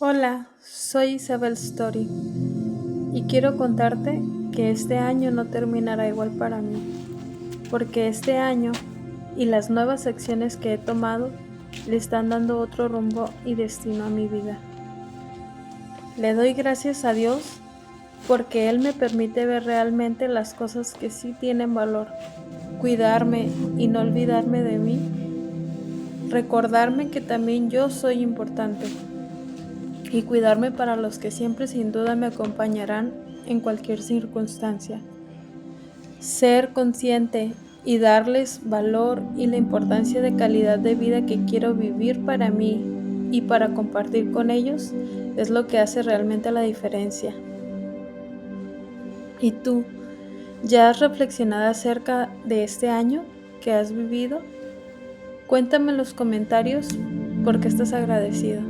Hola, soy Isabel Story y quiero contarte que este año no terminará igual para mí, porque este año y las nuevas acciones que he tomado le están dando otro rumbo y destino a mi vida. Le doy gracias a Dios porque Él me permite ver realmente las cosas que sí tienen valor, cuidarme y no olvidarme de mí, recordarme que también yo soy importante y cuidarme para los que siempre sin duda me acompañarán en cualquier circunstancia. Ser consciente y darles valor y la importancia de calidad de vida que quiero vivir para mí y para compartir con ellos es lo que hace realmente la diferencia. ¿Y tú, ya has reflexionado acerca de este año que has vivido? Cuéntame en los comentarios por qué estás agradecido.